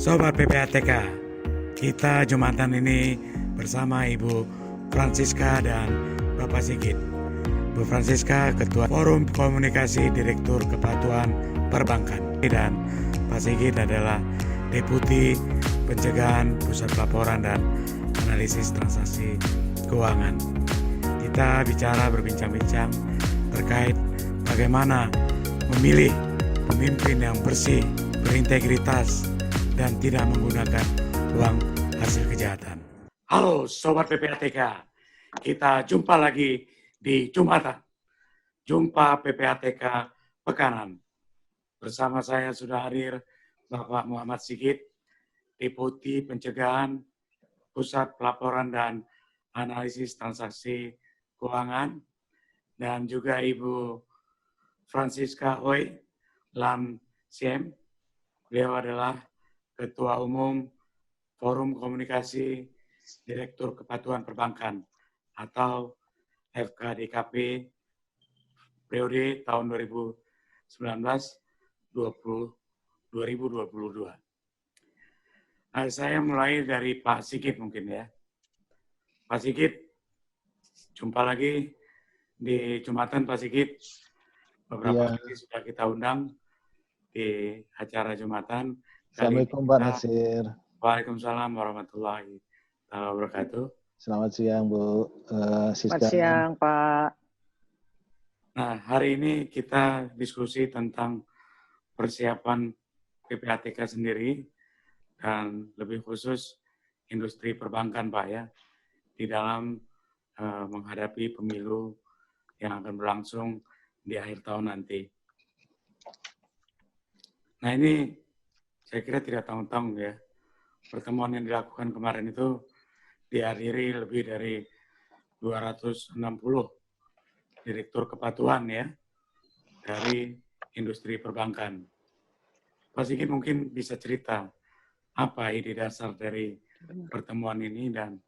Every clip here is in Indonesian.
Sobat PPATK, kita Jumatan ini bersama Ibu Francisca dan Bapak Sigit. Bu Francisca, Ketua Forum Komunikasi Direktur Kepatuhan Perbankan, dan Pak Sigit adalah Deputi Pencegahan Pusat Pelaporan dan Analisis Transaksi Keuangan. Kita berbincang-bincang terkait bagaimana memilih pemimpin yang bersih, berintegritas, dan tidak menggunakan uang hasil kejahatan. Halo Sobat PPATK, kita jumpa lagi di Jumatan. Jumpa PPATK Pekanan. Bersama saya sudah hadir Bapak Muhammad Sigit, Deputi Pencegahan Pusat Pelaporan dan Analisis Transaksi Keuangan, dan juga Ibu Francisca Hoy Lam Siem. Beliau adalah Ketua Umum Forum Komunikasi Direktur Kepatuhan Perbankan atau FKDKP periode tahun 2019-2022. Saya mulai dari Pak Sigit mungkin ya. Pak Sigit, jumpa lagi di Jumatan Pak Sigit. Beberapa kali sudah kita undang di acara Jumatan. Assalamualaikum Pak Nasir. Waalaikumsalam warahmatullahi wabarakatuh. Selamat siang Bu. Selamat siang Pak. Nah, hari ini kita diskusi tentang persiapan PPATK sendiri dan lebih khusus industri perbankan Pak ya, di dalam menghadapi pemilu yang akan berlangsung di akhir tahun nanti. Nah ini saya kira tidak tanggung-tanggung ya. Pertemuan yang dilakukan kemarin itu dihadiri lebih dari 260 direktur kepatuhan ya dari industri perbankan. Pak Sigit mungkin bisa cerita apa ide dasar dari pertemuan ini dan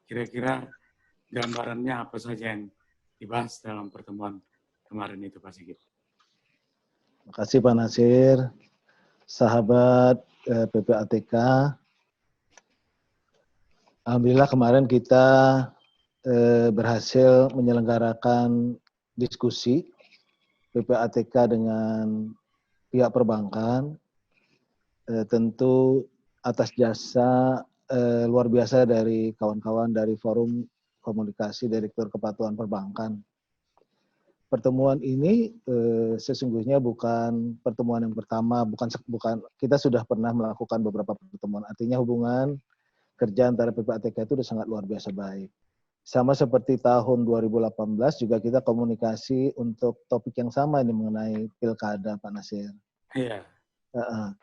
kira-kira gambarannya apa saja yang dibahas dalam pertemuan kemarin itu Pak Sigit. Terima kasih Pak Nasir. Sahabat PPATK, alhamdulillah kemarin kita berhasil menyelenggarakan diskusi PPATK dengan pihak perbankan, tentu atas jasa luar biasa dari kawan-kawan dari Forum Komunikasi Direktur Kepatuhan Perbankan. Pertemuan ini sesungguhnya bukan pertemuan yang pertama, bukan kita sudah pernah melakukan beberapa pertemuan. Artinya hubungan kerja antara PPATK itu sudah sangat luar biasa baik. Sama seperti tahun 2018 juga kita komunikasi untuk topik yang sama ini mengenai pilkada Pak Nasir. Iya.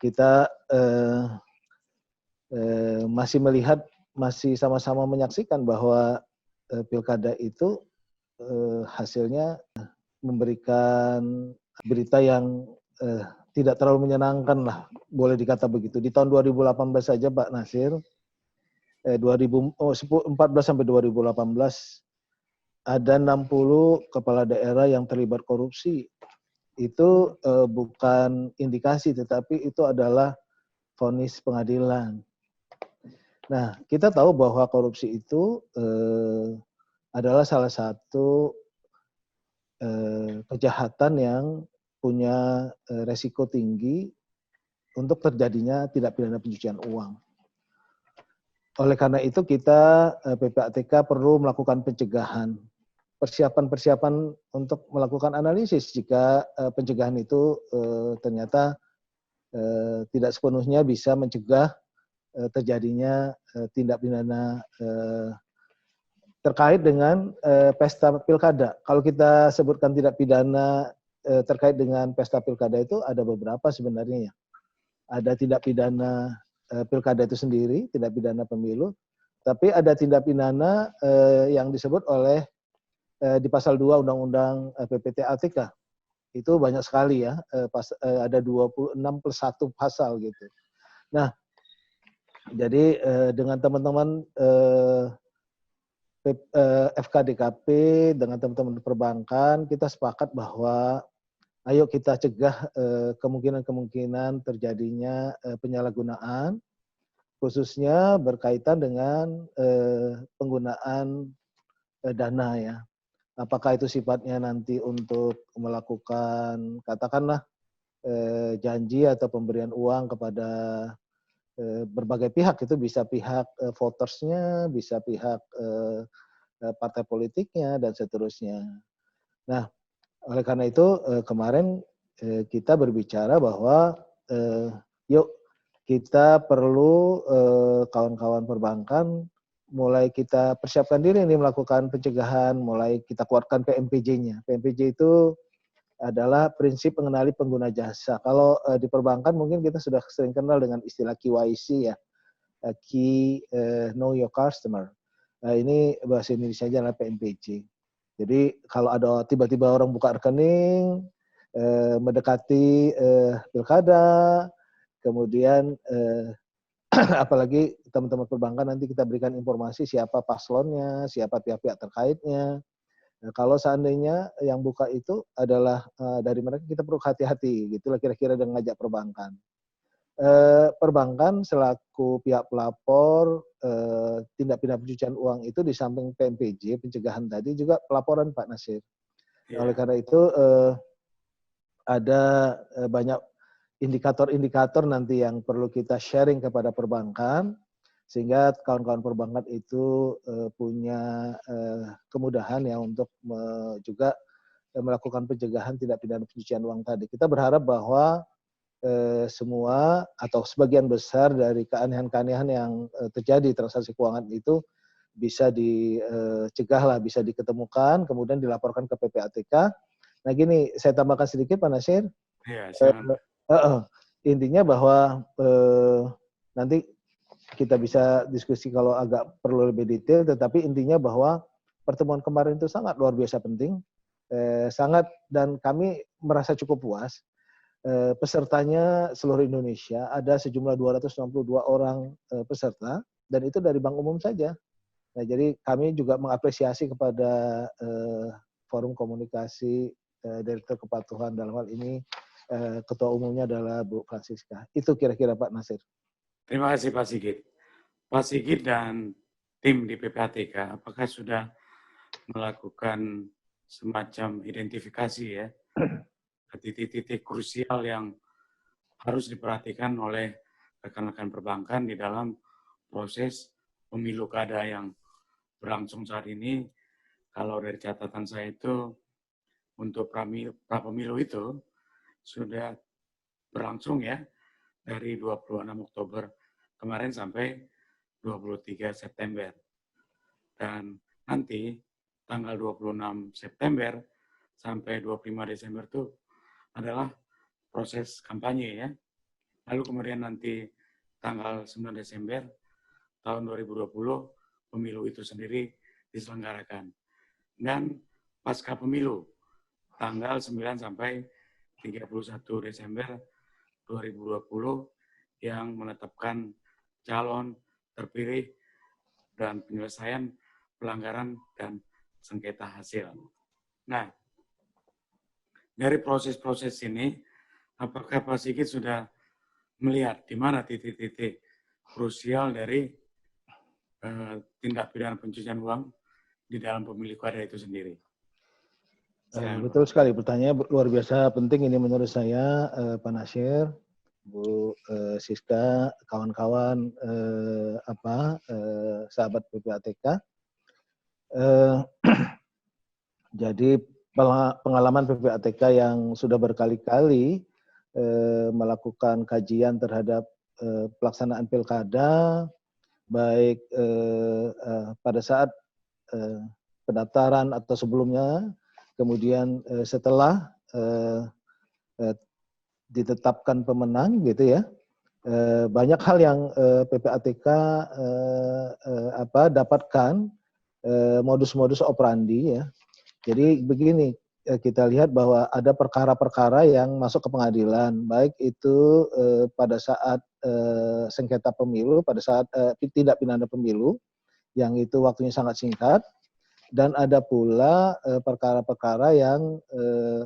Kita masih sama-sama menyaksikan bahwa pilkada itu hasilnya memberikan berita yang tidak terlalu menyenangkan lah, boleh dikata begitu. Di tahun 2018 saja Pak Nasir, 2014 sampai 2018 ada 60 kepala daerah yang terlibat korupsi. Itu bukan indikasi, tetapi itu adalah vonis pengadilan. Nah, kita tahu bahwa korupsi itu adalah salah satu kejahatan yang punya resiko tinggi untuk terjadinya tindak pidana pencucian uang. Oleh karena itu kita PPATK perlu melakukan pencegahan, persiapan untuk melakukan analisis jika pencegahan itu ternyata tidak sepenuhnya bisa mencegah terjadinya tindak pidana terkait dengan pesta pilkada. Kalau kita sebutkan tindak pidana terkait dengan pesta pilkada itu ada beberapa sebenarnya ya. Ada tindak pidana pilkada itu sendiri, tindak pidana pemilu, tapi ada tindak pidana yang disebut oleh di pasal 2 Undang-Undang PPATK. Itu banyak sekali ya, ada 26 plus 1 pasal gitu. Nah, jadi dengan teman-teman FKDKP dengan teman-teman perbankan, kita sepakat bahwa ayo kita cegah kemungkinan-kemungkinan terjadinya penyalahgunaan, khususnya berkaitan dengan penggunaan dana ya. Apakah itu sifatnya nanti untuk melakukan katakanlah janji atau pemberian uang kepada berbagai pihak, itu bisa pihak votersnya, bisa pihak partai politiknya dan seterusnya. Nah, oleh karena itu kemarin kita berbicara bahwa yuk kita perlu kawan-kawan perbankan mulai kita persiapkan diri ini melakukan pencegahan, mulai kita keluarkan PMPJ-nya. PMPJ itu adalah prinsip mengenali pengguna jasa. Kalau di perbankan mungkin kita sudah sering kenal dengan istilah KYC ya, Key Know Your Customer. Ini bahasa Indonesia adalah PMPJ. Jadi kalau ada tiba-tiba orang buka rekening, mendekati pilkada, kemudian apalagi teman-teman perbankan nanti kita berikan informasi siapa paslonnya, siapa pihak-pihak terkaitnya. Nah, kalau seandainya yang buka itu adalah dari mereka, kita perlu hati-hati, gitulah kira-kira dengan ngajak perbankan. Perbankan selaku pihak pelapor tindak pidana pencucian uang itu di samping PMPJ pencegahan tadi juga pelaporan Pak Nasir. Yeah. Oleh karena itu ada banyak indikator-indikator nanti yang perlu kita sharing kepada perbankan sehingga kawan-kawan perbankan itu punya kemudahan ya untuk juga melakukan pencegahan tindak pidana pencucian uang tadi. Kita berharap bahwa semua atau sebagian besar dari keanehan-keanehan yang terjadi transaksi keuangan itu bisa dicegah lah, bisa diketemukan, kemudian dilaporkan ke PPATK. Nah gini, saya tambahkan sedikit Pak Nasir. Ya, intinya bahwa nanti kita bisa diskusi kalau agak perlu lebih detail, tetapi intinya bahwa pertemuan kemarin itu sangat luar biasa penting, sangat, dan kami merasa cukup puas. Pesertanya seluruh Indonesia, ada sejumlah 262 orang peserta, dan itu dari bank umum saja. Nah, jadi kami juga mengapresiasi kepada forum komunikasi Direktur Kepatuhan, dalam hal ini ketua umumnya adalah Bu Francisca. Itu kira-kira Pak Nasir. Terima kasih Pak Sigit. Pak Sigit dan tim di PPATK, apakah sudah melakukan semacam identifikasi ya, titik-titik krusial yang harus diperhatikan oleh rekan-rekan perbankan di dalam proses pemilu kada yang berlangsung saat ini? Kalau dari catatan saya itu, untuk pra-pemilu itu sudah berlangsung ya, dari 26 Oktober kemarin sampai 23 September. Dan nanti tanggal 26 September sampai 25 Desember itu adalah proses kampanye ya. Lalu kemudian nanti tanggal 9 Desember tahun 2020 pemilu itu sendiri diselenggarakan. Dan pasca pemilu tanggal 9 sampai 31 Desember 2020 yang menetapkan calon terpilih dan penyelesaian pelanggaran dan sengketa hasil. Nah, dari proses-proses ini, apakah Pak Sigit sudah melihat di mana titik-titik krusial dari tindak pidana pencucian uang di dalam pemilu kada itu sendiri? Betul sekali, pertanyaannya luar biasa penting ini menurut saya, Pak Nasir, Bu Siska, kawan-kawan, sahabat PPATK. Jadi pengalaman PPATK yang sudah berkali-kali melakukan kajian terhadap pelaksanaan pilkada, baik pada saat pendaftaran atau sebelumnya, kemudian setelah ditetapkan pemenang gitu ya, banyak hal yang PPATK dapatkan modus-modus operandi ya. Jadi begini, kita lihat bahwa ada perkara-perkara yang masuk ke pengadilan, baik itu pada saat sengketa pemilu, pada saat tindak pidana pemilu, yang itu waktunya sangat singkat, dan ada pula perkara-perkara yang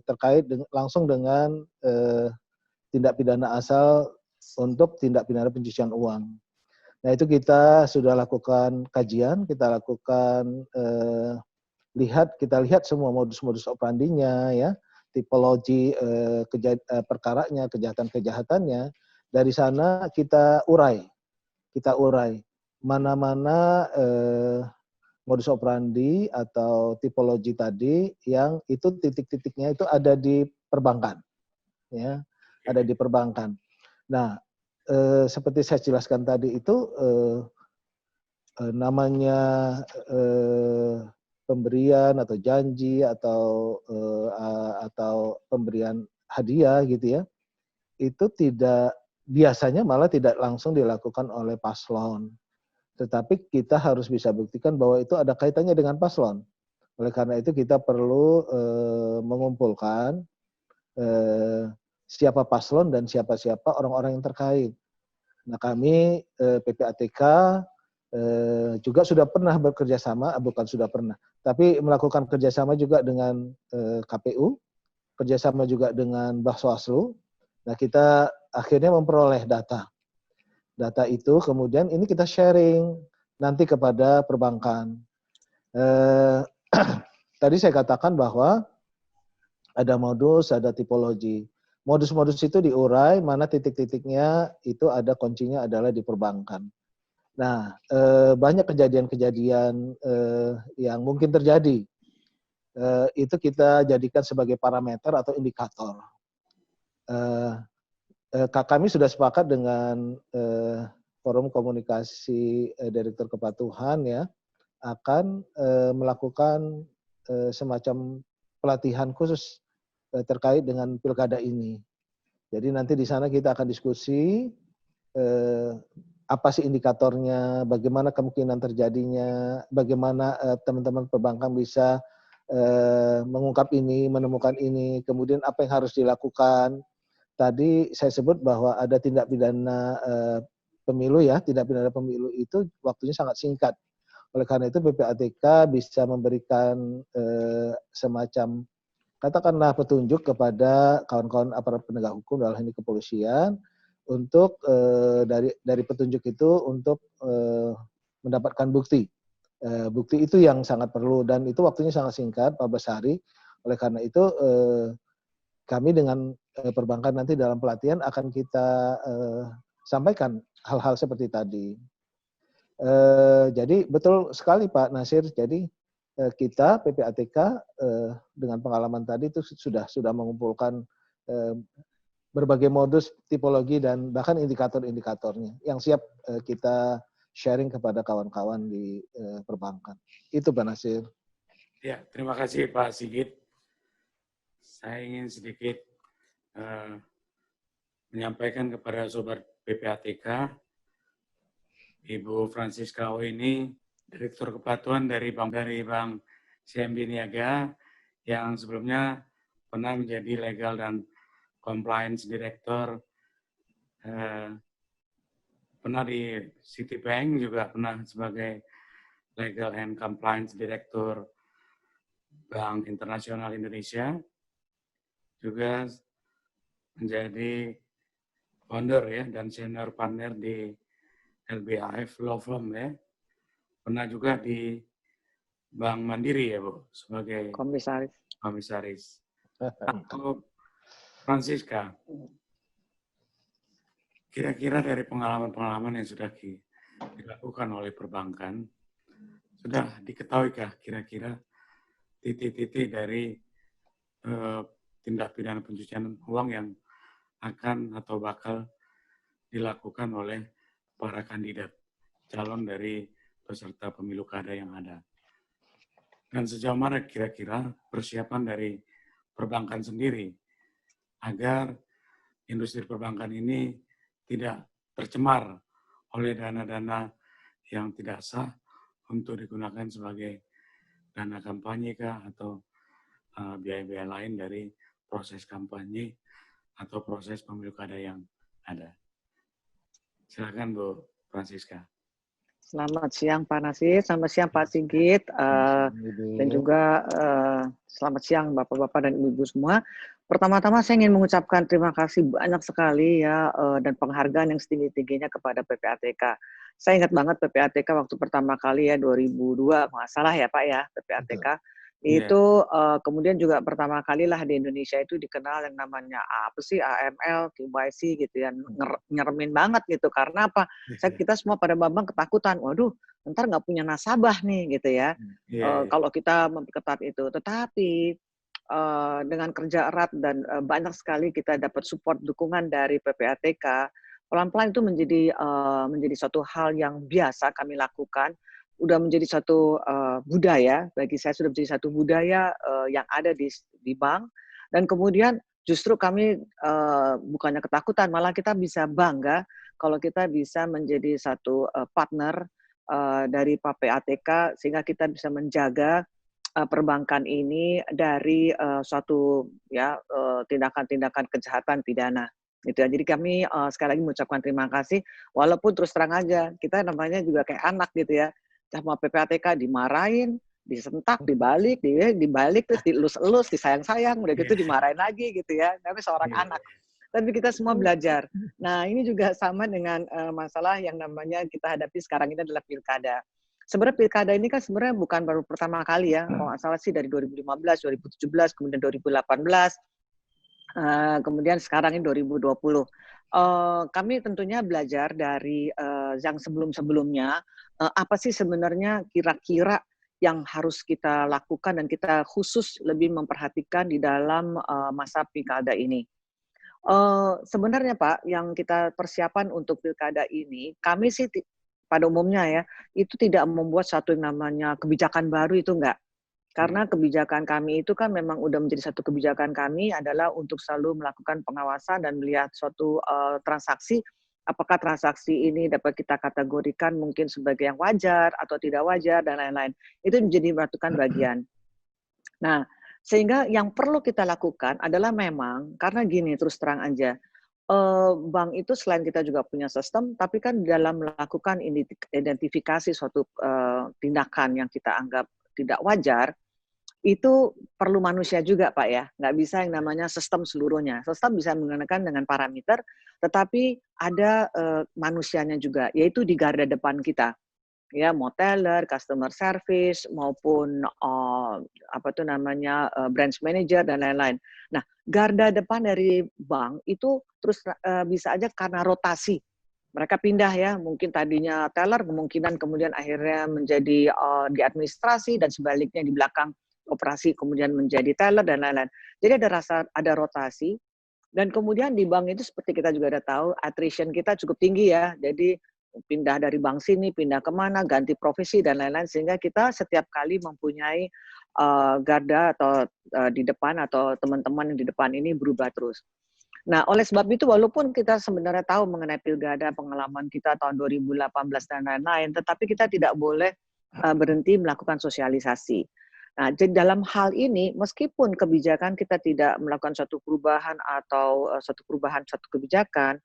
terkait langsung dengan tindak pidana asal untuk tindak pidana pencucian uang. Nah, itu kita sudah lakukan kajian, kita lakukan kita lihat semua modus-modus operandinya, ya, tipologi perkaranya, kejahatan-kejahatannya. Dari sana kita urai mana-mana modus operandi atau tipologi tadi yang itu titik-titiknya itu ada di perbankan, ya, ada di perbankan. Nah, seperti saya jelaskan tadi itu namanya pemberian atau janji atau pemberian hadiah gitu ya, itu biasanya malah tidak langsung dilakukan oleh paslon. Tetapi kita harus bisa buktikan bahwa itu ada kaitannya dengan paslon. Oleh karena itu kita perlu mengumpulkan siapa paslon dan siapa-siapa orang-orang yang terkait. Nah, kami PPATK juga sudah pernah bekerja sama, bukan sudah pernah, tapi melakukan kerjasama juga dengan KPU, kerjasama juga dengan Bawaslu. Nah, kita akhirnya memperoleh data. Data itu kemudian ini kita sharing nanti kepada perbankan. Tadi saya katakan bahwa ada modus, ada tipologi. Modus-modus itu diurai, mana titik-titiknya itu ada kuncinya adalah di perbankan. Nah, banyak kejadian-kejadian yang mungkin terjadi. Itu kita jadikan sebagai parameter atau indikator. Kami sudah sepakat dengan Forum Komunikasi Direktur Kepatuhan, ya, akan melakukan semacam pelatihan khusus terkait dengan pilkada ini. Jadi nanti di sana kita akan diskusi apa sih indikatornya, bagaimana kemungkinan terjadinya, bagaimana teman-teman perbankan bisa mengungkap ini, menemukan ini, kemudian apa yang harus dilakukan. Tadi saya sebut bahwa ada tindak pidana pemilu, ya, tindak pidana pemilu itu waktunya sangat singkat. Oleh karena itu PPATK bisa memberikan semacam katakanlah petunjuk kepada kawan-kawan aparat penegak hukum dalam hal ini kepolisian untuk dari petunjuk itu untuk mendapatkan bukti. Bukti itu yang sangat perlu dan itu waktunya sangat singkat, 14 hari. Oleh karena itu kami dengan perbankan nanti dalam pelatihan akan kita sampaikan hal-hal seperti tadi. Jadi betul sekali Pak Nasir. Jadi kita PPATK dengan pengalaman tadi itu sudah mengumpulkan berbagai modus, tipologi dan bahkan indikator-indikatornya yang siap kita sharing kepada kawan-kawan di perbankan. Itu Pak Nasir. Ya, terima kasih Pak Sigit. Saya ingin sedikit menyampaikan kepada Sobat PPATK, Ibu Francisca O ini Direktur Kepatuhan dari Bank CIMB Niaga yang sebelumnya pernah menjadi Legal dan Compliance Director, pernah di Citibank, juga pernah sebagai Legal and Compliance Director Bank Internasional Indonesia, juga menjadi founder, ya, dan senior partner di LBAF Law Firm, ya. Pernah juga di Bank Mandiri, ya Bu, sebagai komisaris. Untuk Francisca, kira-kira dari pengalaman-pengalaman yang sudah dilakukan oleh perbankan, sudah diketahuikah kira-kira titik-titik dari tindak pidana pencucian uang yang akan atau bakal dilakukan oleh para kandidat calon dari peserta pemilu kada yang ada? Dan sejauh mana kira-kira persiapan dari perbankan sendiri agar industri perbankan ini tidak tercemar oleh dana-dana yang tidak sah untuk digunakan sebagai dana kampanye kah atau biaya-biaya lain dari proses kampanye atau proses pemilu kada yang ada. Silakan Bu Francisca. Selamat siang Pak Nasir, selamat siang Pak Sigit, dan juga selamat siang Bapak-Bapak dan Ibu-Ibu semua. Pertama-tama saya ingin mengucapkan terima kasih banyak sekali ya dan penghargaan yang setinggi-tingginya kepada PPATK. Saya ingat banget PPATK waktu pertama kali ya 2002, nggak salah ya Pak ya PPATK. Itu kemudian juga pertama kali lah di Indonesia itu dikenal yang namanya apa sih AML, KYC gitu ya, nyeremin banget gitu. Karena apa? Kita semua pada babang ketakutan, waduh ntar nggak punya nasabah nih gitu ya. Kalau kita memperketat itu. Tetapi dengan kerja erat dan banyak sekali kita dapat support dukungan dari PPATK, pelan-pelan itu menjadi suatu hal yang biasa kami lakukan. Udah menjadi satu budaya, bagi saya sudah menjadi satu budaya yang ada di bank, dan kemudian justru kami bukannya ketakutan, malah kita bisa bangga kalau kita bisa menjadi satu partner dari PPATK sehingga kita bisa menjaga perbankan ini dari suatu ya tindakan-tindakan kejahatan pidana. Gitu ya. Jadi kami sekali lagi mengucapkan terima kasih, walaupun terus terang aja kita namanya juga kayak anak gitu ya. Sama PPATK dimarahin, disentak, dibalik terus dielus-elus, disayang-sayang, udah gitu dimarahin lagi gitu ya. Tapi seorang anak. Tapi kita semua belajar. Nah, ini juga sama dengan masalah yang namanya kita hadapi sekarang ini adalah pilkada. Sebenarnya pilkada ini kan sebenarnya bukan baru pertama kali ya. Kalau nggak salah sih dari 2015, 2017, kemudian 2018, kemudian sekarang ini 2020. Kami tentunya belajar dari yang sebelum-sebelumnya, apa sih sebenarnya kira-kira yang harus kita lakukan dan kita khusus lebih memperhatikan di dalam masa pilkada ini. Sebenarnya Pak, yang kita persiapan untuk pilkada ini, kami sih pada umumnya ya, itu tidak membuat satu yang namanya kebijakan baru, itu enggak. Karena kebijakan kami itu kan memang udah menjadi satu kebijakan kami adalah untuk selalu melakukan pengawasan dan melihat suatu transaksi, apakah transaksi ini dapat kita kategorikan mungkin sebagai yang wajar atau tidak wajar dan lain-lain. Itu menjadi melakukan bagian. Nah, sehingga yang perlu kita lakukan adalah memang, karena gini terus terang aja, bank itu selain kita juga punya sistem, tapi kan dalam melakukan identifikasi suatu tindakan yang kita anggap tidak wajar, itu perlu manusia juga Pak ya, nggak bisa yang namanya sistem seluruhnya. Sistem bisa menggunakan dengan parameter, tetapi ada manusianya juga, yaitu di garda depan kita. Ya, mau teller, customer service, maupun branch manager dan lain-lain. Nah, garda depan dari bank itu terus bisa aja karena rotasi. Mereka pindah ya, mungkin tadinya teller, kemungkinan kemudian akhirnya menjadi di administrasi dan sebaliknya di belakang operasi kemudian menjadi teller dan lain-lain. Jadi ada rotasi, dan kemudian di bank itu seperti kita juga ada tahu, attrition kita cukup tinggi ya. Jadi pindah dari bank sini, pindah kemana, ganti profesi dan lain-lain, sehingga kita setiap kali mempunyai garda atau di depan atau teman-teman yang di depan ini berubah terus. Nah, oleh sebab itu walaupun kita sebenarnya tahu mengenai pilkada, pengalaman kita tahun 2018 dan lain-lain, tetapi kita tidak boleh berhenti melakukan sosialisasi. Nah, jadi dalam hal ini, meskipun kebijakan kita tidak melakukan suatu perubahan atau satu kebijakan,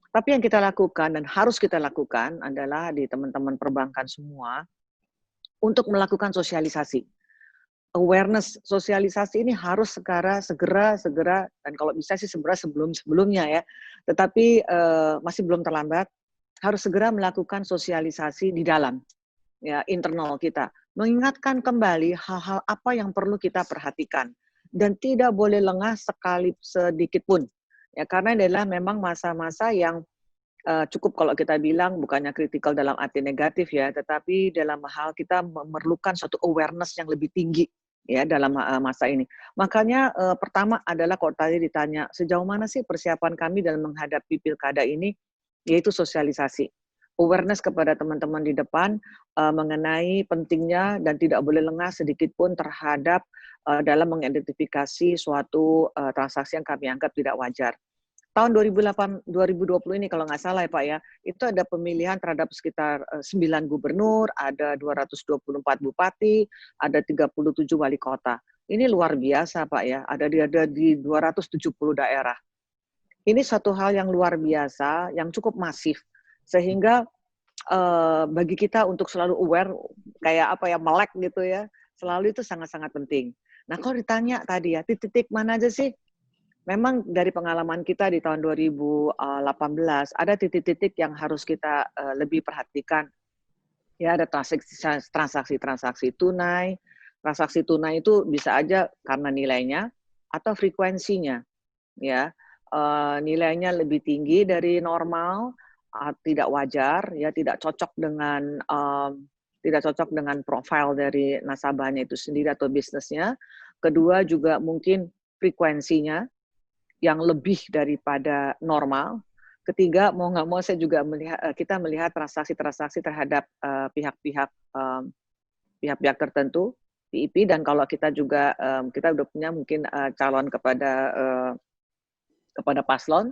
tapi yang kita lakukan dan harus kita lakukan adalah di teman-teman perbankan semua untuk melakukan sosialisasi. Awareness sosialisasi ini harus segera dan kalau bisa sih sebelumnya ya. Tetapi masih belum terlambat, harus segera melakukan sosialisasi di dalam ya internal kita. Mengingatkan kembali hal-hal apa yang perlu kita perhatikan dan tidak boleh lengah sedikit pun. Ya, karena adalah memang masa-masa yang cukup kalau kita bilang bukannya kritikal dalam arti negatif ya, tetapi dalam hal kita memerlukan suatu awareness yang lebih tinggi ya dalam masa ini. Makanya pertama adalah kalau tadi ditanya sejauh mana sih persiapan kami dalam menghadapi pilkada ini, yaitu sosialisasi. Awareness kepada teman-teman di depan mengenai pentingnya dan tidak boleh lengah sedikit pun terhadap dalam mengidentifikasi suatu transaksi yang kami anggap tidak wajar. Tahun 2020 ini kalau nggak salah ya Pak ya, itu ada pemilihan terhadap sekitar 9 gubernur, ada 224 bupati, ada 37 wali kota. Ini luar biasa Pak ya, ada di 270 daerah. Ini satu hal yang luar biasa, yang cukup masif, sehingga bagi kita untuk selalu aware, kayak apa ya, melek gitu ya, selalu itu sangat-sangat penting. Nah, kalau ditanya tadi ya, titik-titik mana aja sih? Memang dari pengalaman kita di tahun 2018, ada titik-titik yang harus kita lebih perhatikan. Ya, ada transaksi tunai. Transaksi tunai itu bisa aja karena nilainya atau frekuensinya. Ya, nilainya lebih tinggi dari normal, tidak wajar, ya, tidak cocok dengan profil dari nasabahnya itu sendiri atau bisnisnya. Kedua juga mungkin frekuensinya yang lebih daripada normal. Ketiga, mau nggak mau saya juga kita melihat transaksi-transaksi terhadap pihak-pihak tertentu, PIP, dan kalau kita juga kita udah punya mungkin calon kepada paslon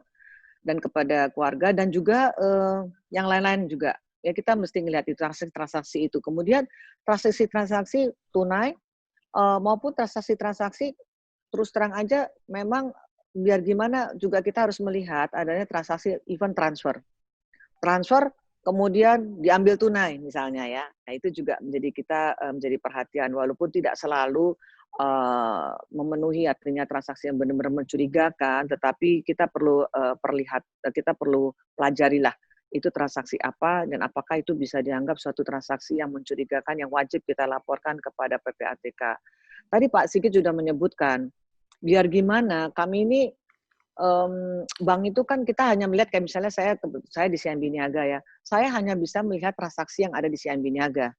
dan kepada keluarga dan juga yang lain-lain juga. Ya, kita mesti melihat transaksi-transaksi itu. Kemudian transaksi-transaksi tunai maupun transaksi-transaksi terus terang aja memang biar gimana juga kita harus melihat adanya transaksi event transfer. Transfer kemudian diambil tunai misalnya ya. Nah, itu juga menjadi perhatian walaupun tidak selalu memenuhi artinya transaksi yang benar-benar mencurigakan, tetapi kita perlu kita perlu pelajarilah itu transaksi apa dan apakah itu bisa dianggap suatu transaksi yang mencurigakan yang wajib kita laporkan kepada PPATK. Tadi Pak Sigit sudah menyebutkan, biar gimana kami ini bank itu kan kita hanya melihat kayak misalnya saya di CIMB Niaga ya, saya hanya bisa melihat transaksi yang ada di CIMB Niaga.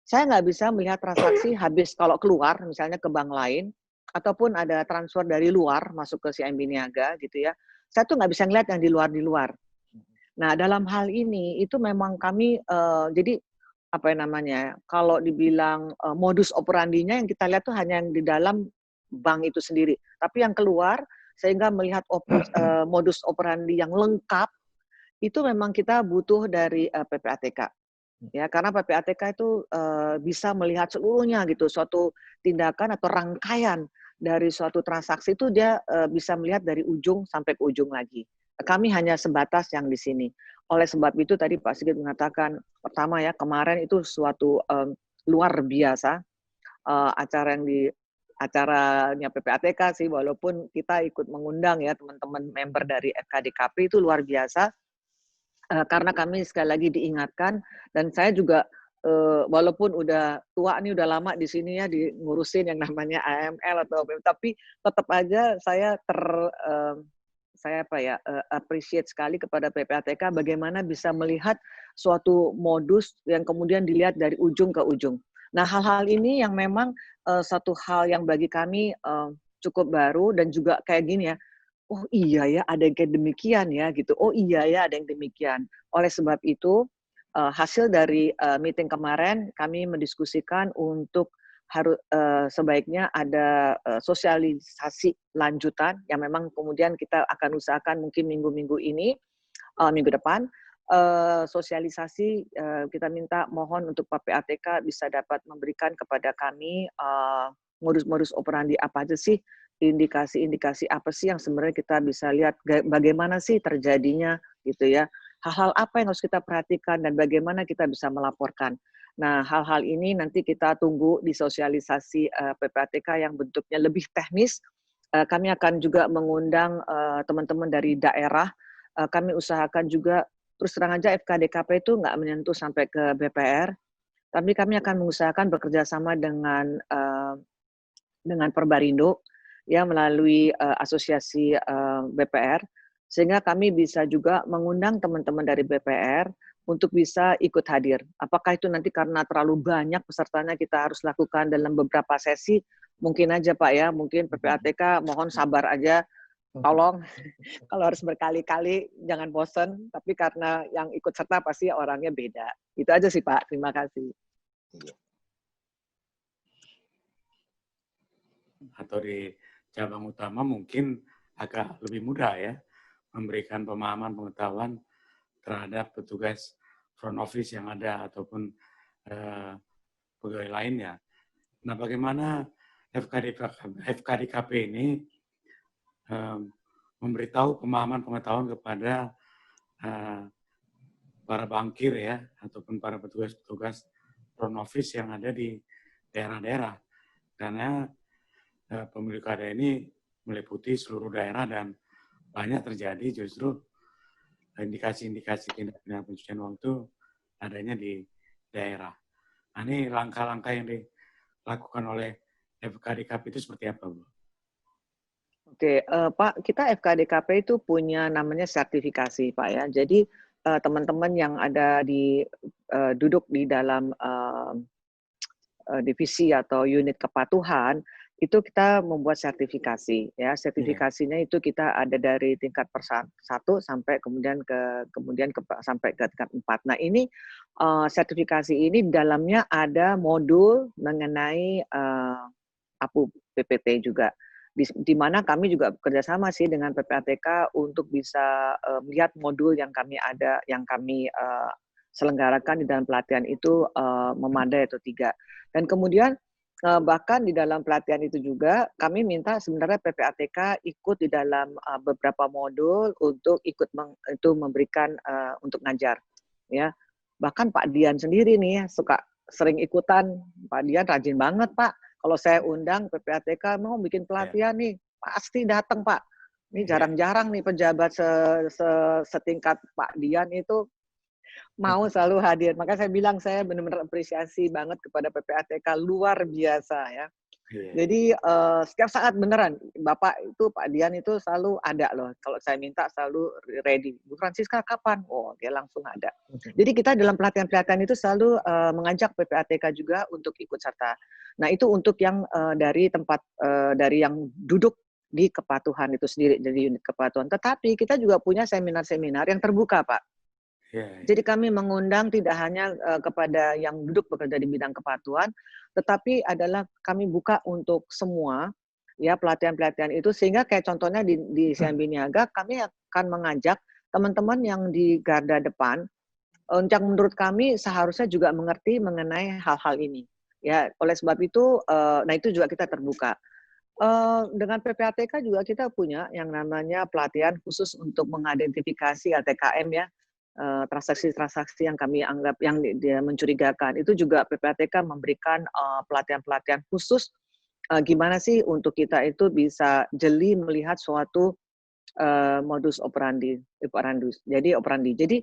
Saya nggak bisa melihat transaksi habis kalau keluar misalnya ke bank lain ataupun ada transfer dari luar masuk ke CIMB Niaga gitu ya. Saya tuh nggak bisa ngelihat yang di luar. Nah, dalam hal ini itu memang kami jadi apa namanya? Kalau dibilang modus operandinya yang kita lihat tuh hanya yang di dalam bank itu sendiri. Tapi yang keluar sehingga melihat modus operandi yang lengkap itu memang kita butuh dari PPATK. Ya, karena PPATK itu bisa melihat seluruhnya gitu, suatu tindakan atau rangkaian dari suatu transaksi itu dia bisa melihat dari ujung sampai ke ujung lagi. Kami hanya sebatas yang di sini. Oleh sebab itu tadi Pak Sigit mengatakan, pertama ya kemarin itu suatu luar biasa acaranya PPATK sih, walaupun kita ikut mengundang ya teman-teman member dari FKDKP itu luar biasa. Karena kami sekali lagi diingatkan dan saya juga walaupun udah tua nih, udah lama di sini ya ngurusin yang namanya AML atau tapi tetap aja saya appreciate sekali kepada PPATK bagaimana bisa melihat suatu modus yang kemudian dilihat dari ujung ke ujung. Nah, hal-hal ini yang memang satu hal yang bagi kami cukup baru dan juga kayak gini ya, oh iya ya ada yang kayak demikian ya gitu. Oh iya ya ada yang demikian. Oleh sebab itu hasil dari meeting kemarin kami mendiskusikan untuk sebaiknya ada sosialisasi lanjutan yang memang kemudian kita akan usahakan mungkin minggu-minggu ini, minggu depan sosialisasi kita minta mohon untuk PPATK bisa dapat memberikan kepada kami modus-modus operandi apa aja sih, indikasi-indikasi apa sih yang sebenarnya kita bisa lihat bagaimana sih terjadinya gitu ya. Hal-hal apa yang harus kita perhatikan dan bagaimana kita bisa melaporkan. Nah, hal-hal ini nanti kita tunggu di sosialisasi PPATK yang bentuknya lebih teknis. Kami akan juga mengundang teman-teman dari daerah. Kami usahakan juga, terus terang aja FKDKP itu nggak menyentuh sampai ke BPR, tapi kami akan mengusahakan bekerja sama dengan Perbarindo ya melalui asosiasi BPR sehingga kami bisa juga mengundang teman-teman dari BPR untuk bisa ikut hadir. Apakah itu nanti karena terlalu banyak pesertanya kita harus lakukan dalam beberapa sesi? Mungkin aja Pak ya, mungkin PPATK mohon sabar aja, tolong kalau harus berkali-kali jangan bosen, tapi karena yang ikut serta pasti orangnya beda. Itu aja sih Pak, terima kasih. Atau di cabang utama mungkin agak lebih mudah ya, memberikan pemahaman pengetahuan terhadap petugas front office yang ada ataupun pegawai lainnya. Nah, bagaimana FKDKP ini memberitahu pemahaman pengetahuan kepada para bankir ya, ataupun para petugas-petugas front office yang ada di daerah-daerah. Karena pemilu kada ini meliputi seluruh daerah dan banyak terjadi justru indikasi-indikasi tindak pidana pencucian uang itu adanya di daerah. Nah, ini langkah-langkah yang dilakukan oleh FKDKP itu seperti apa, Bu? Oke, Pak, kita FKDKP itu punya namanya sertifikasi, Pak ya. Jadi teman-teman yang ada di duduk di dalam divisi atau unit kepatuhan itu kita membuat sertifikasi ya. Sertifikasinya itu kita ada dari tingkat satu sampai kemudian sampai ke tingkat 4. Nah, ini sertifikasi ini di dalamnya ada modul mengenai APU PPT juga. Di mana kami juga bekerjasama sih dengan PPATK untuk bisa melihat modul yang kami selenggarakan di dalam pelatihan itu memadai atau tidak. Dan kemudian bahkan di dalam pelatihan itu juga kami minta sebenarnya PPATK ikut di dalam beberapa modul untuk ikut memberikan untuk ngajar ya. Bahkan Pak Dian sendiri nih suka sering ikutan. Pak Dian rajin banget, Pak. Kalau saya undang PPATK mau bikin pelatihan nih, pasti datang, Pak. Ini jarang-jarang nih pejabat setingkat Pak Dian itu mau selalu hadir. Maka saya bilang saya benar-benar apresiasi banget kepada PPATK, luar biasa ya. Jadi setiap saat beneran Bapak itu Pak Dian itu selalu ada loh. Kalau saya minta selalu ready. Bu Francisca kapan? Oh, dia langsung ada. Jadi kita dalam pelatihan-pelatihan itu selalu mengajak PPATK juga untuk ikut serta. Nah, itu untuk yang dari tempat dari yang duduk di kepatuhan itu sendiri, jadi unit kepatuhan. Tetapi kita juga punya seminar-seminar yang terbuka, Pak. Jadi kami mengundang tidak hanya kepada yang duduk bekerja di bidang kepatuhan, tetapi adalah kami buka untuk semua ya pelatihan-pelatihan itu, sehingga kayak contohnya di CMB Niaga kami akan mengajak teman-teman yang di garda depan yang menurut kami seharusnya juga mengerti mengenai hal-hal ini. Ya, oleh sebab itu, nah itu juga kita terbuka. Dengan PPATK juga kita punya yang namanya pelatihan khusus untuk mengidentifikasi LTKM ya. Transaksi-transaksi yang kami anggap yang mencurigakan, itu juga PPATK memberikan pelatihan-pelatihan khusus gimana sih untuk kita itu bisa jeli melihat suatu modus operandi. Jadi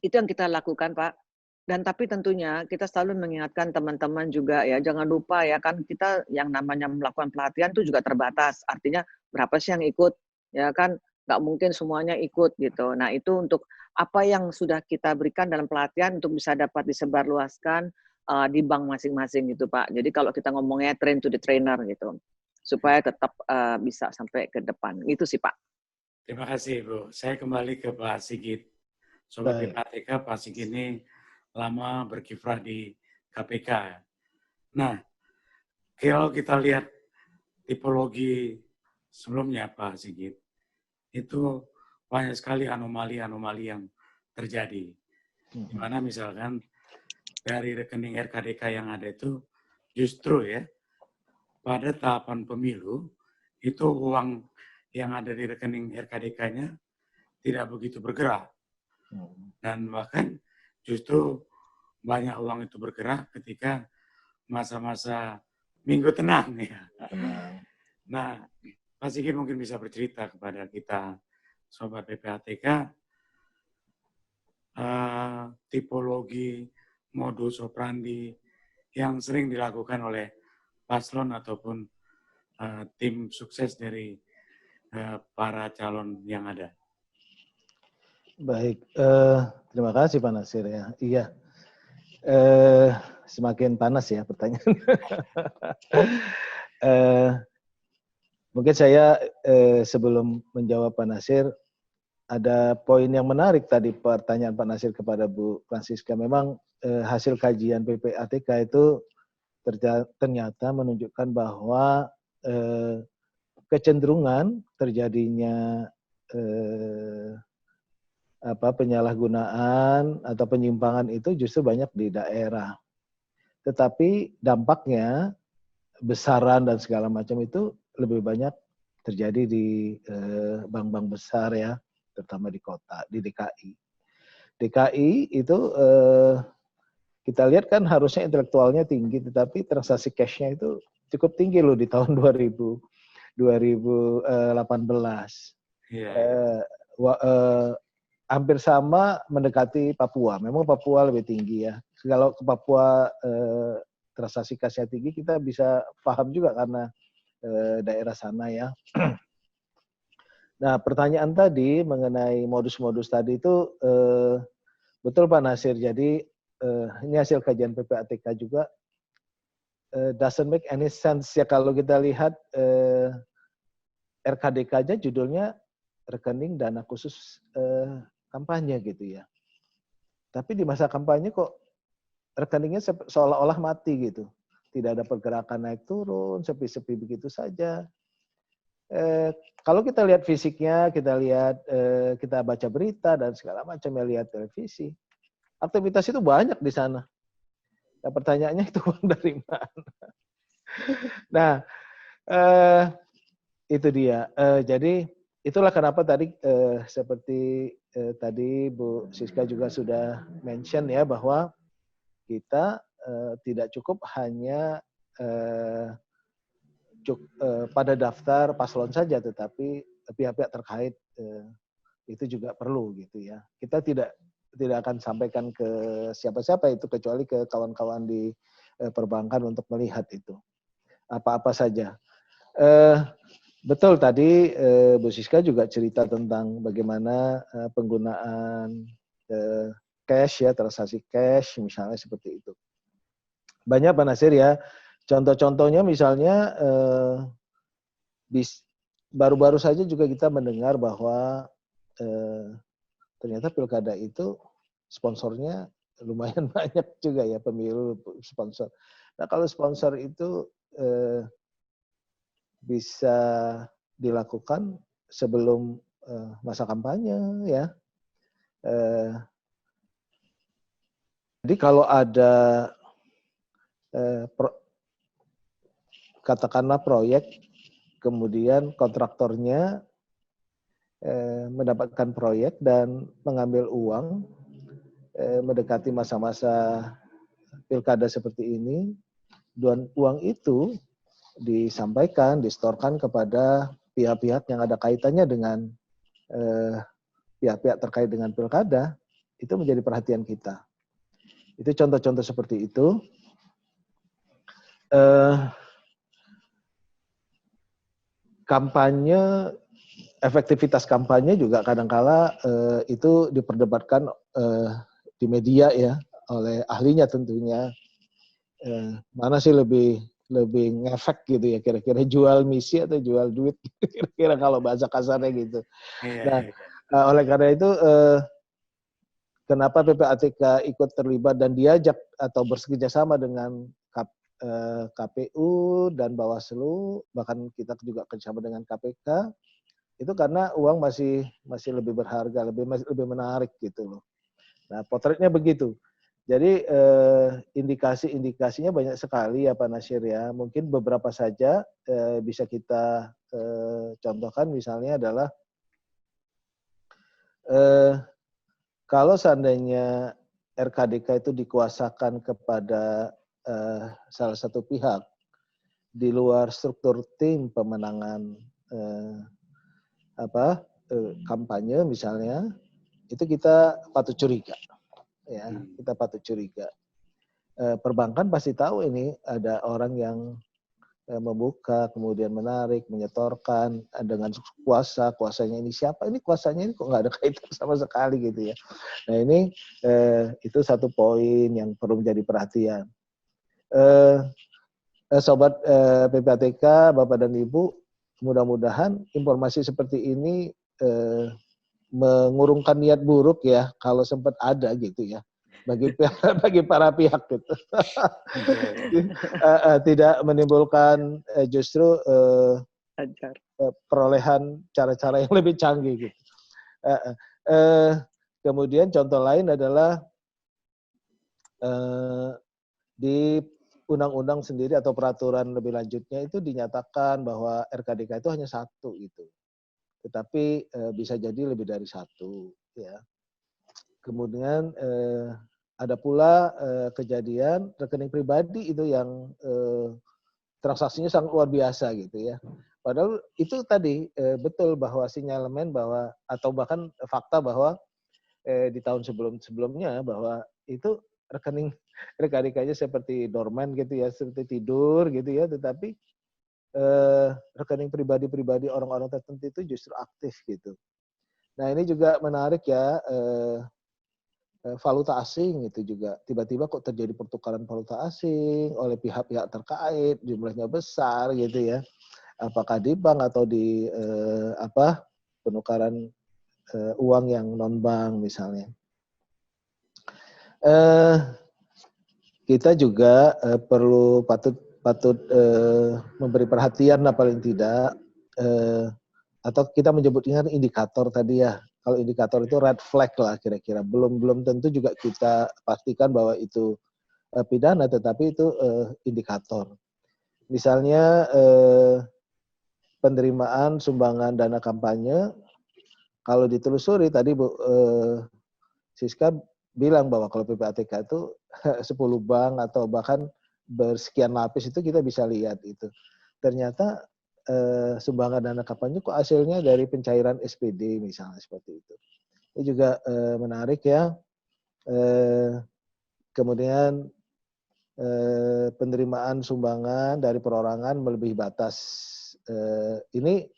itu yang kita lakukan, Pak. Dan tapi tentunya kita selalu mengingatkan teman-teman juga ya, jangan lupa ya kan kita yang namanya melakukan pelatihan itu juga terbatas. Artinya berapa sih yang ikut? Ya kan nggak mungkin semuanya ikut gitu. Nah, itu untuk apa yang sudah kita berikan dalam pelatihan untuk bisa dapat disebarluaskan di bank masing-masing gitu, Pak. Jadi kalau kita ngomongnya train to the trainer gitu, supaya tetap bisa sampai ke depan. Itu sih, Pak. Terima kasih, Bu. Saya kembali ke Pak Sigit. Sobat PPATK, Pak Sigit ini lama berkiprah di KPK. Nah, kalau kita lihat tipologi sebelumnya, Pak Sigit, itu banyak sekali anomali-anomali yang terjadi. Di mana misalkan dari rekening RKDK yang ada itu justru ya pada tahapan pemilu itu uang yang ada di rekening RKDK-nya tidak begitu bergerak. Dan bahkan justru banyak uang itu bergerak ketika masa-masa minggu tenang ya. Nah, Pak Sigit mungkin bisa bercerita kepada kita Sobat PPATK tipologi modus operandi yang sering dilakukan oleh paslon ataupun tim sukses dari para calon yang ada. Baik, terima kasih Pak Nasir ya. Iya, semakin panas ya pertanyaan. Mungkin saya sebelum menjawab Pak Nasir, ada poin yang menarik tadi pertanyaan Pak Nasir kepada Bu Francisca. Memang hasil kajian PPATK itu ternyata menunjukkan bahwa kecenderungan terjadinya penyalahgunaan atau penyimpangan itu justru banyak di daerah. Tetapi dampaknya besaran dan segala macam itu lebih banyak terjadi di bank-bank besar ya, terutama di kota, di DKI. DKI itu kita lihat kan harusnya intelektualnya tinggi, tetapi transaksi cash-nya itu cukup tinggi loh di tahun 2018. Iya. Hampir sama mendekati Papua. Memang Papua lebih tinggi ya. Kalau ke Papua transaksi cash-nya tinggi, kita bisa paham juga karena daerah sana ya. Nah, pertanyaan tadi mengenai modus-modus tadi itu betul Pak Nasir. Jadi ini hasil kajian PPATK juga, doesn't make any sense ya kalau kita lihat RKDK aja judulnya rekening dana khusus kampanye gitu ya. Tapi di masa kampanye kok rekeningnya seolah-olah mati gitu. Tidak ada pergerakan naik turun, sepi-sepi begitu saja. Kalau kita lihat fisiknya, kita baca berita dan segala macam, ya lihat televisi, aktivitas itu banyak di sana. Nah, pertanyaannya itu uang dari mana? Nah, itu dia. Jadi itulah kenapa tadi seperti tadi Bu Siska juga sudah mention ya, bahwa kita tidak cukup hanya pada daftar paslon saja, tetapi pihak-pihak terkait itu juga perlu gitu ya. Kita tidak akan sampaikan ke siapa-siapa itu, kecuali ke kawan-kawan di perbankan untuk melihat itu apa-apa saja. Betul tadi Bu Siska juga cerita tentang bagaimana penggunaan cash ya, transaksi cash misalnya seperti itu. Banyak Pak Nasir ya. Contoh-contohnya misalnya baru-baru saja juga kita mendengar bahwa ternyata pilkada itu sponsornya lumayan banyak juga ya, pemilu sponsor. Nah, kalau sponsor itu bisa dilakukan sebelum masa kampanye ya. Jadi kalau ada katakanlah proyek, kemudian kontraktornya mendapatkan proyek dan mengambil uang mendekati masa-masa pilkada seperti ini, dan uang itu disampaikan, distorkan kepada pihak-pihak yang ada kaitannya dengan pihak-pihak terkait dengan pilkada, itu menjadi perhatian kita. Itu contoh-contoh seperti itu. Kampanye, efektivitas kampanye juga kadangkala itu diperdebatkan di media ya, oleh ahlinya tentunya. Mana sih lebih ngefek gitu ya, kira-kira jual misi atau jual duit, kira-kira kalau bahasa kasarnya gitu. Nah, oleh karena itu kenapa PPATK ikut terlibat dan diajak atau bekerja sama dengan KPU dan Bawaslu, bahkan kita juga kerjasama dengan KPK, itu karena uang masih lebih berharga, lebih menarik gitu loh. Nah, potretnya begitu. Jadi indikasi-indikasinya banyak sekali ya Pak Nasir ya. Mungkin beberapa saja bisa kita contohkan, misalnya adalah kalau seandainya RKDK itu dikuasakan kepada salah satu pihak di luar struktur tim pemenangan kampanye misalnya, itu kita patut curiga. Ya, kita patut curiga. Perbankan pasti tahu ini ada orang yang membuka, kemudian menarik, menyetorkan dengan kuasanya ini siapa? Ini kuasanya ini kok nggak ada kaitan sama sekali gitu ya. Nah ini itu satu poin yang perlu menjadi perhatian. Sobat PPATK, Bapak dan Ibu, mudah-mudahan informasi seperti ini mengurungkan niat buruk ya, kalau sempat ada gitu ya, bagi para pihak gitu. Tidak menimbulkan justru perolehan cara-cara yang lebih canggih gitu. Kemudian contoh lain adalah di undang-undang sendiri atau peraturan lebih lanjutnya itu dinyatakan bahwa RKDK itu hanya satu gitu. Tetapi bisa jadi lebih dari satu ya. Kemudian ada pula kejadian rekening pribadi itu yang transaksinya sangat luar biasa gitu ya. Padahal itu tadi betul bahwa sinyalemen bahwa atau bahkan fakta bahwa di tahun sebelumnya bahwa itu rekening-rekeningnya seperti dorman gitu ya, seperti tidur gitu ya, tetapi rekening pribadi-pribadi orang-orang tertentu itu justru aktif gitu. Nah ini juga menarik ya, valuta asing itu juga tiba-tiba kok terjadi pertukaran valuta asing oleh pihak-pihak terkait, jumlahnya besar gitu ya. Apakah di bank atau di penukaran uang yang non bank misalnya. Kita juga perlu patut memberi perhatian lah paling tidak, atau kita menyebutnya indikator tadi ya. Kalau indikator itu red flag lah kira-kira. Belum tentu juga kita pastikan bahwa itu pidana, tetapi itu indikator. Misalnya penerimaan sumbangan dana kampanye, kalau ditelusuri tadi Bu Siska bilang bahwa kalau PPATK itu 10 bank atau bahkan bersekian lapis itu kita bisa lihat itu. Ternyata sumbangan dana kampanye kok hasilnya dari pencairan SPD misalnya seperti itu. Ini juga menarik ya. Kemudian penerimaan sumbangan dari perorangan melebihi batas. Ini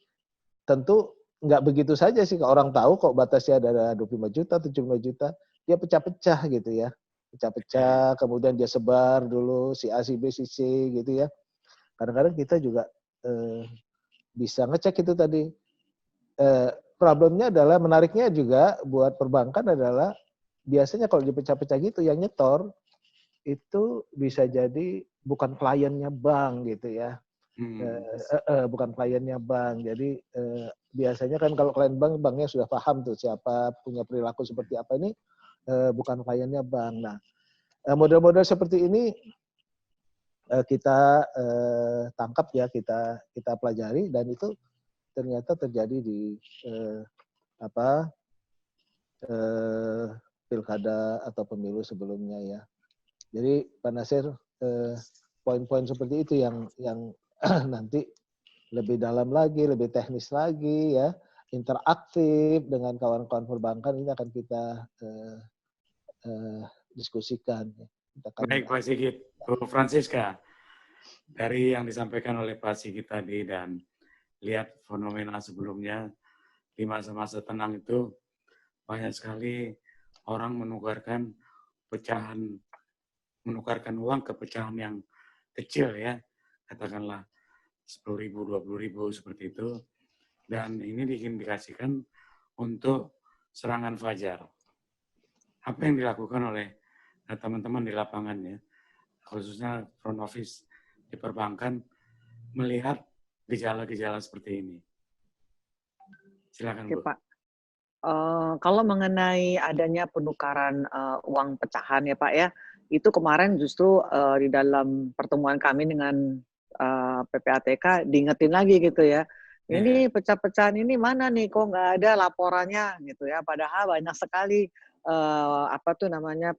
tentu nggak begitu saja sih, orang tahu kok batasnya ada 25 juta, 75 juta, dia pecah-pecah gitu ya. Pecah-pecah, kemudian dia sebar dulu si A, si B, si C gitu ya. Kadang-kadang kita juga bisa ngecek itu tadi. Problemnya adalah, menariknya juga buat perbankan adalah, biasanya kalau dipecah-pecah gitu, yang nyetor itu bisa jadi bukan kliennya bank gitu ya. Bukan kliennya bank. Jadi biasanya kan kalau klien bank, banknya sudah paham tuh siapa punya perilaku seperti apa, ini bukan kliennya bank. Nah, model-model seperti ini kita tangkap ya, kita pelajari, dan itu ternyata terjadi di pilkada atau pemilu sebelumnya ya. Jadi Pak Nasir, poin-poin seperti itu yang nanti lebih dalam lagi, lebih teknis lagi ya, interaktif dengan kawan-kawan perbankan, ini akan kita diskusikan. Baik Pak Sigit, Bu Francisca, dari yang disampaikan oleh Pak Sigit tadi dan lihat fenomena sebelumnya di masa-masa tenang itu, banyak sekali orang menukarkan uang ke pecahan yang kecil ya, katakanlah 10.000, 20.000 seperti itu, dan ini diindikasikan untuk serangan fajar. Apa yang dilakukan oleh teman-teman di lapangan ya, khususnya front office di perbankan, melihat gejala-gejala seperti ini? Silakan Bu. Oke Pak. Kalau mengenai adanya penukaran uang pecahan ya Pak ya, itu kemarin justru di dalam pertemuan kami dengan PPATK diingetin lagi gitu ya. Ini pecah-pecahan ini mana nih, kok nggak ada laporannya gitu ya. Padahal banyak sekali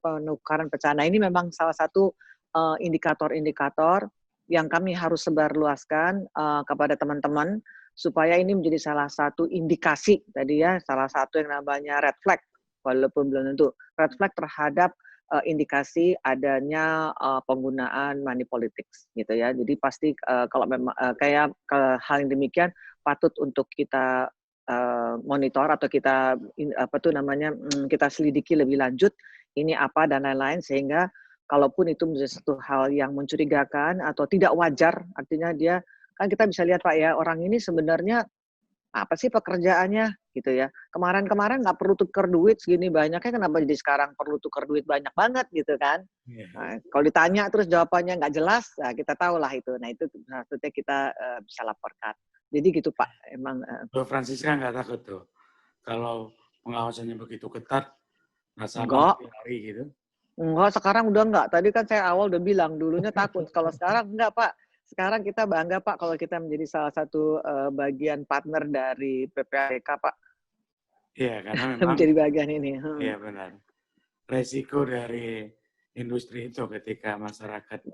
penukaran pecahan. Nah ini memang salah satu indikator-indikator yang kami harus sebarluaskan kepada teman-teman, supaya ini menjadi salah satu indikasi tadi ya, salah satu yang namanya red flag, walaupun belum tentu red flag terhadap indikasi adanya penggunaan money politics gitu ya. Jadi pasti kalau memang kayak hal yang demikian patut untuk kita monitor atau kita kita selidiki lebih lanjut ini apa dan lain-lain, sehingga kalaupun itu menjadi satu hal yang mencurigakan atau tidak wajar, artinya dia kan kita bisa lihat Pak ya, orang ini sebenarnya apa sih pekerjaannya gitu ya. Kemarin-kemarin nggak perlu tukar duit segini banyaknya, kenapa jadi sekarang perlu tukar duit banyak banget gitu kan. Nah, kalau ditanya terus jawabannya nggak jelas, nah kita tahu lah itu. Nah itu maksudnya kita bisa laporkan. Jadi gitu Pak, emang. Bu Francisca nggak takut tuh kalau pengawasannya begitu ketat, Enggak. lari gitu? Enggak, sekarang udah enggak. Tadi kan saya awal udah bilang, dulunya takut. Kalau sekarang enggak Pak. Sekarang kita bangga Pak kalau kita menjadi salah satu bagian partner dari PPATK Pak. Iya, karena memang Menjadi bagian ini. iya benar. resiko dari industri itu ketika masyarakat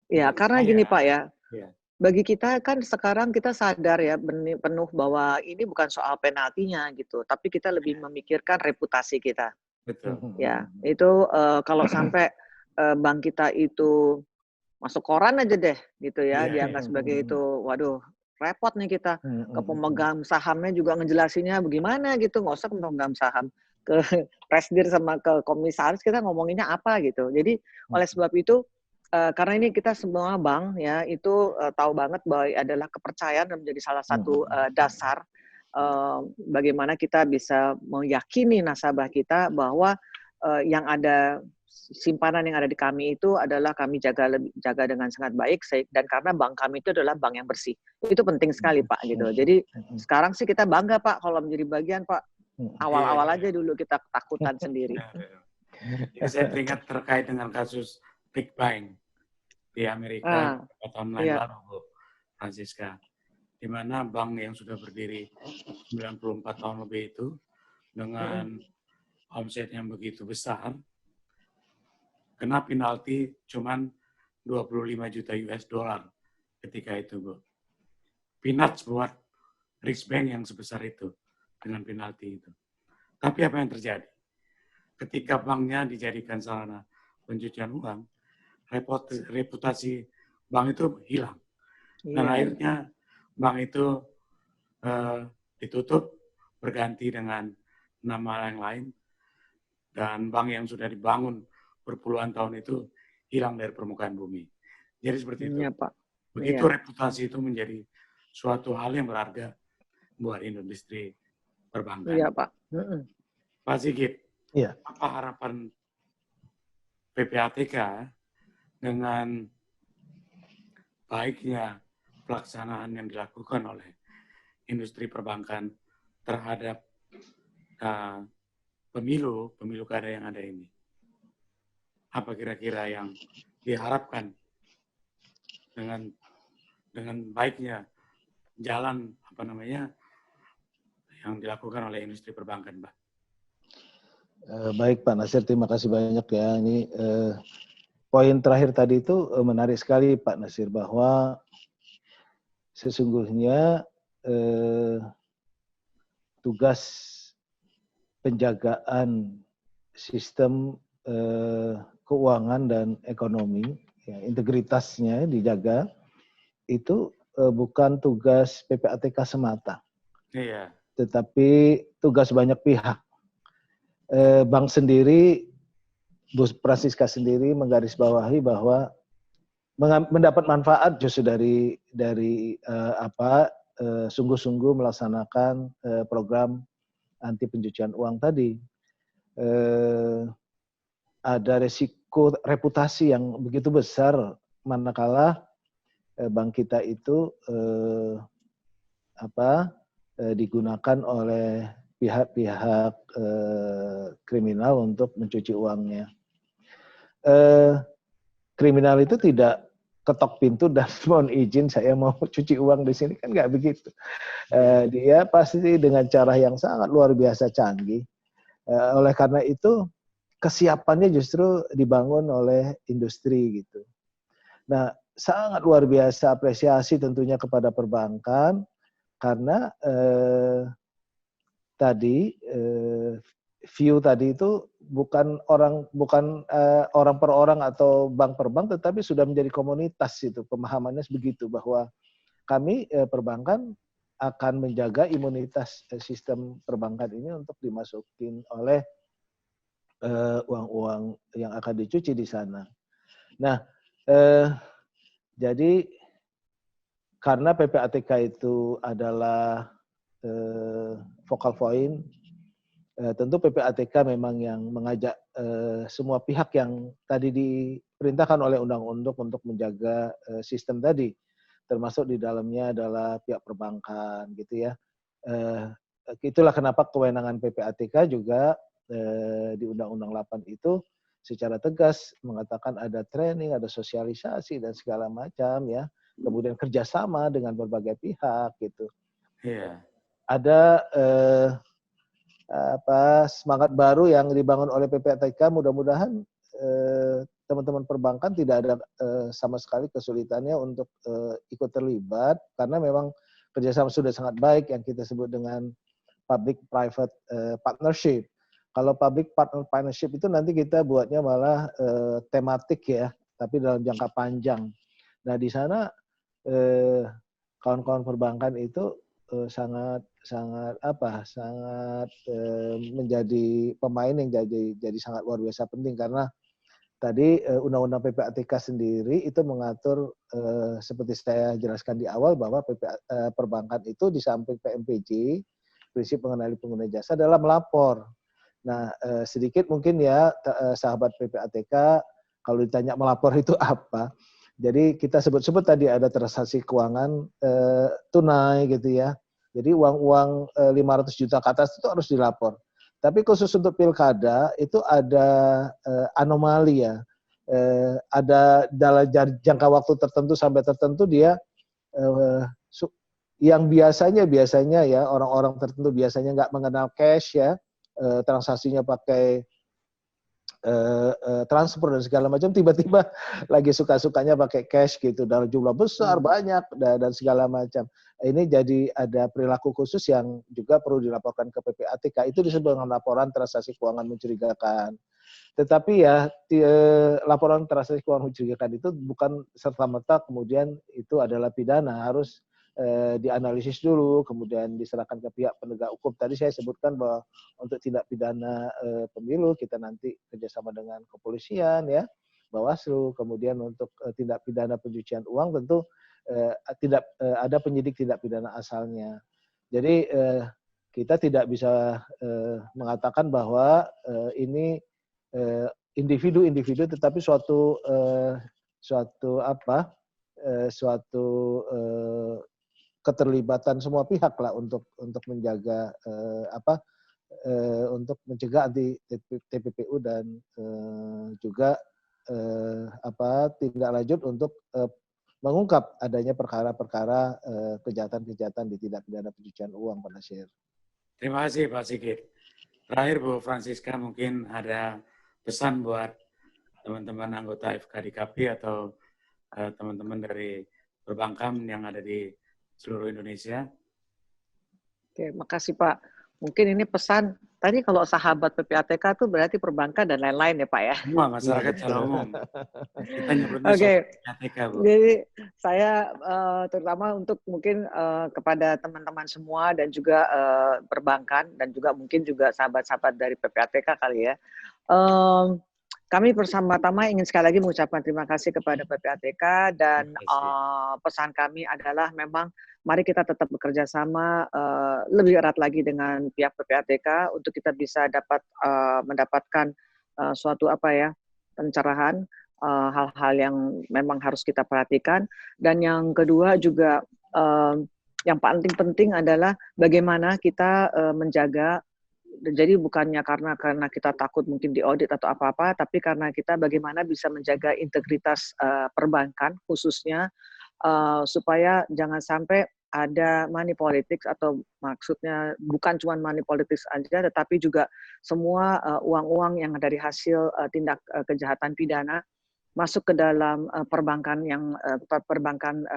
Ya, karena gini Pak ya, ya. bagi kita kan sekarang kita sadar ya penuh bahwa ini bukan soal penaltinya gitu, tapi kita lebih memikirkan reputasi kita. Betul. Ya, itu kalau sampai bank kita itu masuk koran aja deh gitu ya, dianggap sebagai itu, waduh repot nih kita. Ke pemegang sahamnya juga ngejelasinnya bagaimana gitu, nggak usah ke pemegang saham, ke presidir sama ke komisaris kita ngomonginnya apa gitu. Jadi oleh sebab itu karena ini kita semua bank ya itu tahu banget bahwa adalah kepercayaan dan menjadi salah satu dasar bagaimana kita bisa meyakini nasabah kita bahwa yang ada simpanan yang ada di kami itu adalah kami jaga dengan sangat baik, dan karena bank kami itu adalah bank yang bersih. Itu penting sekali Pak gitu. Jadi sekarang sih kita bangga Pak kalau menjadi bagian Pak. Awal-awal aja dulu kita ketakutan sendiri. Jadi saya teringat terkait dengan kasus Big Bang di Amerika beberapa tahun lalu Bu Francisca, di mana bank yang sudah berdiri 94 tahun lebih itu dengan omset yang begitu besar kena penalti cuman 25 juta US dollar ketika itu, Bu. Peanuts buat Riksbank yang sebesar itu dengan penalti itu. Tapi apa yang terjadi? Ketika banknya dijadikan sarana pencucian uang, reputasi bank itu hilang. Dan akhirnya bank itu ditutup, berganti dengan nama yang lain, dan bank yang sudah dibangun berpuluhan tahun itu hilang dari permukaan bumi. Jadi seperti itu. Ya, Pak. Begitu reputasi itu menjadi suatu hal yang berharga buat industri perbankan. Iya, Pak. Pak Sigit, apa harapan PPATK dengan baiknya pelaksanaan yang dilakukan oleh industri perbankan terhadap pemilu kada yang ada ini? Apa kira-kira yang diharapkan dengan baiknya jalan yang dilakukan oleh industri perbankan, Pak? Baik Pak Nasir, terima kasih banyak ya. Ini poin terakhir tadi itu menarik sekali Pak Nasir, bahwa sesungguhnya tugas penjagaan sistem keuangan dan ekonomi, ya, integritasnya dijaga, itu bukan tugas PPATK semata, tetapi tugas banyak pihak. Bank sendiri, Bu Francisca sendiri menggarisbawahi bahwa mendapat manfaat justru dari sungguh-sungguh melaksanakan program anti pencucian uang tadi. Ada resiko reputasi yang begitu besar manakala bank kita itu digunakan oleh pihak-pihak kriminal untuk mencuci uangnya. Kriminal itu tidak ketok pintu dan mohon izin saya mau cuci uang di sini, kan nggak begitu. Dia pasti dengan cara yang sangat luar biasa canggih. Oleh karena itu kesiapannya justru dibangun oleh industri gitu. Nah, sangat luar biasa apresiasi tentunya kepada perbankan karena view tadi itu bukan orang per orang atau bank per bank, tetapi sudah menjadi komunitas itu, pemahamannya begitu, bahwa kami perbankan akan menjaga imunitas sistem perbankan ini untuk dimasukin oleh uang-uang yang akan dicuci di sana. Nah, jadi karena PPATK itu adalah focal point, tentu PPATK memang yang mengajak semua pihak yang tadi diperintahkan oleh undang-undang untuk menjaga sistem tadi, termasuk di dalamnya adalah pihak perbankan gitu ya. Itulah kenapa kewenangan PPATK juga di Undang-Undang 8 itu secara tegas mengatakan ada training, ada sosialisasi dan segala macam ya. Kemudian kerjasama dengan berbagai pihak gitu. Ada semangat baru yang dibangun oleh PPATK. Mudah-mudahan teman-teman perbankan tidak ada sama sekali kesulitannya untuk ikut terlibat, karena memang kerjasama sudah sangat baik yang kita sebut dengan public-private partnership. Kalau public-partnership itu nanti kita buatnya malah tematik ya, tapi dalam jangka panjang. Nah di sana kawan-kawan perbankan itu sangat menjadi pemain yang jadi sangat luar biasa penting, karena tadi Undang-Undang PPATK sendiri itu mengatur seperti saya jelaskan di awal bahwa perbankan itu di samping PMPJ, prinsip mengenali pengguna jasa, adalah melapor. Nah, sedikit mungkin ya sahabat PPATK kalau ditanya melapor itu apa. Jadi kita sebut-sebut tadi ada transaksi keuangan tunai gitu ya. Jadi uang-uang 500 juta ke atas itu harus dilapor. Tapi khusus untuk pilkada itu ada anomali ya. Ada dalam jangka waktu tertentu sampai tertentu dia yang biasanya ya orang-orang tertentu biasanya nggak mengenal cash ya, transaksinya pakai transfer dan segala macam, tiba-tiba lagi suka-sukanya pakai cash gitu dalam jumlah besar banyak dan segala macam. Ini jadi ada perilaku khusus yang juga perlu dilaporkan ke PPATK. Itu disebut dengan laporan transaksi keuangan mencurigakan. Tetapi ya laporan transaksi keuangan mencurigakan itu bukan serta-merta kemudian itu adalah pidana, harus dianalisis dulu, kemudian diserahkan ke pihak penegak hukum. Tadi saya sebutkan bahwa untuk tindak pidana pemilu kita nanti kerjasama dengan kepolisian ya, Bawaslu, kemudian untuk tindak pidana pencucian uang tentu tidak ada penyidik tindak pidana asalnya. Jadi kita tidak bisa mengatakan bahwa ini individu-individu, tetapi suatu keterlibatan semua pihak lah untuk menjaga untuk mencegah anti TPPU dan juga tindak lanjut untuk mengungkap adanya perkara-perkara kejahatan-kejahatan di tindak pidana pencucian uang, Pak Nasir. Terima kasih Pak Sigit. Terakhir Bu Francisca, mungkin ada pesan buat teman-teman anggota FKDKP atau teman-teman dari perbankan yang ada di seluruh Indonesia. Oke, makasih Pak. Mungkin ini pesan, tadi kalau sahabat PPATK itu berarti perbankan dan lain-lain ya Pak ya? Semua masyarakat secara umum. Kita nyebutnya PPATK, Bu. Jadi saya terutama untuk mungkin kepada teman-teman semua dan juga perbankan dan juga mungkin juga sahabat-sahabat dari PPATK kali ya. Kami bersama-tama ingin sekali lagi mengucapkan terima kasih kepada PPATK dan pesan kami adalah memang mari kita tetap bekerja sama lebih erat lagi dengan pihak PPATK untuk kita bisa mendapatkan suatu pencerahan hal-hal yang memang harus kita perhatikan. Dan yang kedua juga yang paling penting adalah bagaimana kita menjaga. Jadi bukannya karena kita takut mungkin diaudit atau apa-apa, tapi karena kita bagaimana bisa menjaga integritas perbankan khususnya supaya jangan sampai ada money politics, atau maksudnya bukan cuma money politics aja, tetapi juga semua uang-uang yang dari hasil tindak kejahatan pidana masuk ke dalam perbankan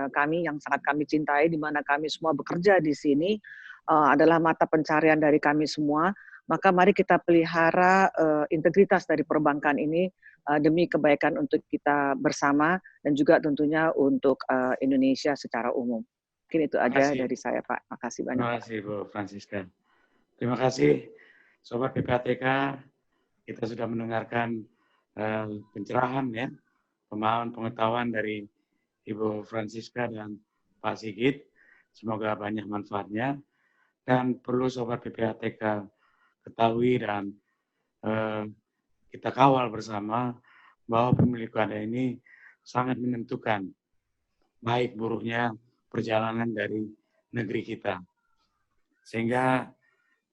kami yang sangat kami cintai, di mana kami semua bekerja di sini adalah mata pencarian dari kami semua. Maka mari kita pelihara integritas dari perbankan ini demi kebaikan untuk kita bersama dan juga tentunya untuk Indonesia secara umum. Mungkin itu aja dari saya, Pak. Makasih banyak. Terima kasih, Bu Francisca. Terima kasih, Sobat PPATK. Kita sudah mendengarkan pencerahan ya, pemahaman pengetahuan dari Ibu Francisca dan Pak Sigit. Semoga banyak manfaatnya. Dan perlu Sobat PPATK ketahui dan kita kawal bersama bahwa pemilu kada ini sangat menentukan baik buruknya perjalanan dari negeri kita. Sehingga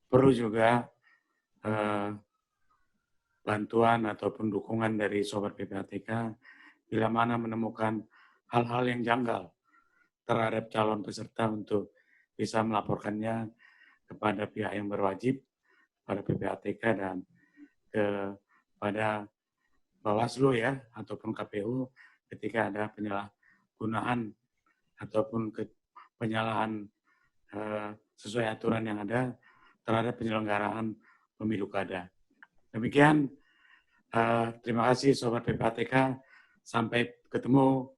perlu juga bantuan ataupun dukungan dari Sobat PPATK bila mana menemukan hal-hal yang janggal terhadap calon peserta untuk bisa melaporkannya kepada pihak yang berwajib pada PPATK dan kepada Bawaslu ya ataupun KPU ketika ada penyalahgunaan ataupun penyalahan sesuai aturan yang ada terhadap penyelenggaraan pemilu kada. Demikian, terima kasih Sobat PPATK. Sampai ketemu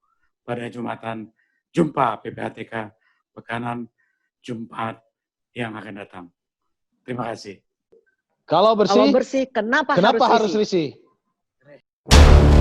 pada Jumatan. Jumpa PPATK Pekanan Jumat yang akan datang. Terima kasih. Kalau bersih, Kalau bersih, kenapa kenapa harus risih? risih?